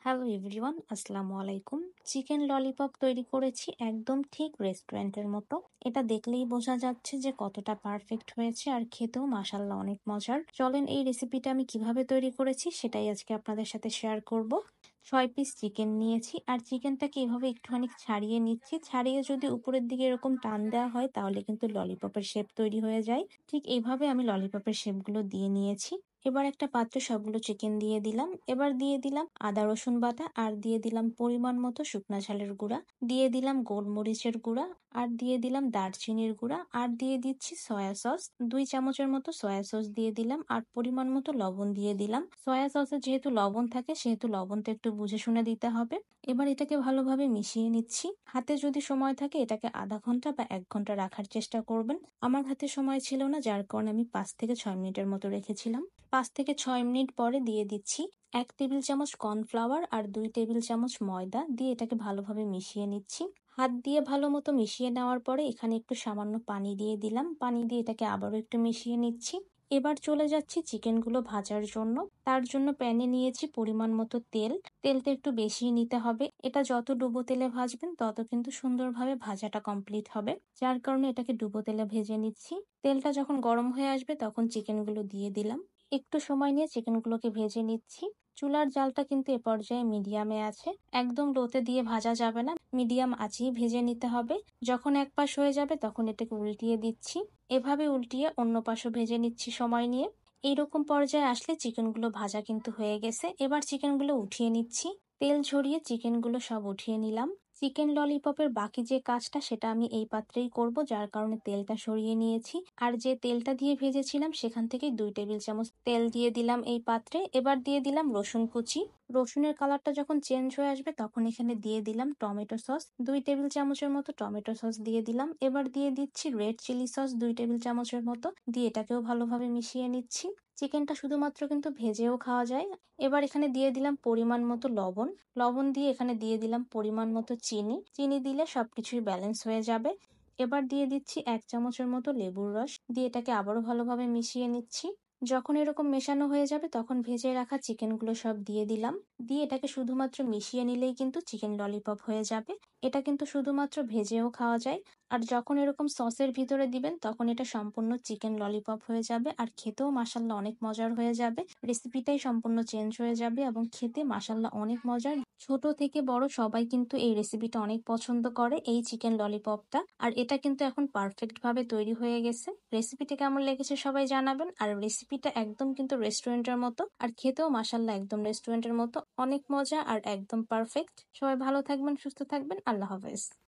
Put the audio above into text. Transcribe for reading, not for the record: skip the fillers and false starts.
Hello everyone, আসসালামু আলাইকুম। Chicken lollipop তৈরি করেছি একদম ঠিক রেস্টুরেন্টের মতো। এটা দেখলেই বোঝা যাচ্ছে যে কতটা পারফেক্ট হয়েছে, আর খেতেও মাশাআল্লাহ অনেক মজার। চলেন এই রেসিপিটা আমি কিভাবে তৈরি করেছি সেটাই আজকে আপনাদের সাথে শেয়ার করব। 6 পিস চিকেন নিয়েছি, আর চিকেনটাকে এভাবে একটুখানি ছাড়িয়ে নিচ্ছি। ছাড়িয়ে যদি উপরের দিকে এরকম টান দেওয়া হয় তাহলে কিন্তু ললিপপের শেপ তৈরি হয়ে যায়। ঠিক এইভাবে আমি ললিপপের শেপগুলো দিয়ে নিয়েছি। এবার একটা পাত্রে সবগুলো চিকেন দিয়ে দিলাম। এবার দিয়ে দিলাম আদা রসুন বাটা, আর দিয়ে দিলাম পরিমাণ মতো শুকনা ঝালের গুঁড়া, দিয়ে দিলাম গোলমরিচের গুঁড়া, আর দিয়ে দিলাম দারচিনির গুঁড়া, আর দিয়ে দিচ্ছি সয়া সস। 2 চামচের মতো সয়া সস দিয়ে দিলাম, আর পরিমাণ মতো লবণ দিয়ে দিলাম। সয়া সসে যেহেতু লবণ থাকে সেহেতু লবণটা একটু বুঝে শুনে দিতে হবে। এবার এটাকে ভালোভাবে মিশিয়ে নিচ্ছি। হাতে যদি সময় থাকে এটাকে আধা ঘন্টা বা 1 ঘন্টা রাখার চেষ্টা করবেন। আমার হাতে সময় ছিল না, যার কারণে আমি 5 থেকে 6 মিনিটের মতো রেখেছিলাম। 5 থেকে 6 মিনিট পরে দিয়ে দিচ্ছি 1 টেবিল চামচ কর্নফ্লাওয়ার আর 2 টেবিল চামচ ময়দা, দিয়ে এটাকে ভালোভাবে মিশিয়ে নিচ্ছি। হাত দিয়ে ভালো মতো মিশিয়ে নেওয়ার পরে এখানে একটু সামান্য পানি দিয়ে দিলাম। পানি দিয়ে এটাকে আবারও একটু মিশিয়ে নিচ্ছি। এবার চলে যাচ্ছি চিকেনগুলো ভাজার জন্য। তার জন্য প্যানে নিয়েছি পরিমাণ মতো তেল। তেলটা একটু বেশি নিতে হবে। এটা যত ডুবো তেলে ভাজবেন তত কিন্তু সুন্দরভাবে ভাজাটা কমপ্লিট হবে, যার কারণে এটাকে ডুবো তেলে ভেজে নিচ্ছি। তেলটা যখন গরম হয়ে আসবে তখন চিকেনগুলো দিয়ে দিলাম। একটু সময় নিয়ে চিকেনগুলোকে ভেজে নিচ্ছি। চুলার জালটা কিন্তু এ পর্যায়ে মিডিয়ামে আছে। একদম লোতে দিয়ে ভাজা যাবে না, মিডিয়াম আঁচেই ভেজে নিতে হবে। যখন এক পাশ হয়ে যাবে তখন এটাকে উল্টিয়ে দিচ্ছি। এভাবে উল্টিয়ে অন্য পাশও ভেজে নিচ্ছি সময় নিয়ে। এইরকম পর্যায়ে আসলে চিকেনগুলো ভাজা কিন্তু হয়ে গেছে। এবার চিকেনগুলো উঠিয়ে নিচ্ছি। তেল ঝরিয়ে চিকেনগুলো সব উঠিয়ে নিলাম। চিকেন ললিপপের বাকি যে কাজটা সেটা আমি এই পাত্রেই করব, যার কারণে তেলটা সরিয়ে নিয়েছি। আর যে তেলটা দিয়ে ভেজেছিলাম সেখান থেকে 2 টেবিল চামচ তেল দিয়ে দিলাম এই পাত্রে। এবার দিয়ে দিলাম রসুন কুচি। রসুনের কালারটা যখন চেঞ্জ হয়ে আসবে তখন এখানে দিয়ে দিলাম টমেটো সস। 2 টেবিল চামচের মতো টমেটো সস দিয়ে দিলাম। এবার দিয়ে দিচ্ছি রেড চিলি সস 2 টেবিল চামচের মতো, দিয়ে এটাকেও ভালোভাবে মিশিয়ে নিচ্ছি। চিকেনটা শুধুমাত্র কিন্তু ভেজেও খাওয়া যায়। এবার এখানে দিয়ে দিলাম পরিমাণ মতো লবণ। লবণ দিয়ে এখানে দিয়ে দিলাম পরিমাণ মতো চিনি। চিনি দিলে সবকিছুই ব্যালেন্স হয়ে যাবে। এবার দিয়ে দিচ্ছি 1 চামচের মতো লেবুর রস, দিয়ে এটাকে আবারও ভালোভাবে মিশিয়ে নিচ্ছি। যখন এরকম মেশানো হয়ে যাবে তখন ভেজে রাখা চিকেনগুলো সব দিয়ে দিলাম। দিয়ে এটাকে শুধুমাত্র মিশিয়ে নিলেই কিন্তু চিকেন ললিপপ হয়ে যাবে। এটা কিন্তু শুধুমাত্র ভেজেও খাওয়া যায়। আর যখন এরকম সসের ভিতরে দিবেন তখন এটা সম্পূর্ণ চিকেন ললিপপ হয়ে যাবে, আর খেতেও মাসাল্লাহ অনেক মজার হয়ে যাবে। রেসিপিটাই সম্পূর্ণ চেঞ্জ হয়ে যাবে এবং খেতে মাসাল্লাহ অনেক মজার। ছোট থেকে বড় সবাই কিন্তু এই রেসিপিটা অনেক পছন্দ করে, এই চিকেন ললিপপটা। আর এটা কিন্তু এখন পারফেক্ট ভাবে তৈরি হয়ে গেছে। রেসিপিটা কেমন লেগেছে সবাই জানাবেন। আর রেসিপিটা একদম কিন্তু রেস্টুরেন্টের মতো, আর খেতেও মাসাল্লাহ একদম রেস্টুরেন্টের মতো অনেক মজা আর একদম পারফেক্ট। সবাই ভালো থাকবেন, সুস্থ থাকবেন, আল্লাহ হাফেজ।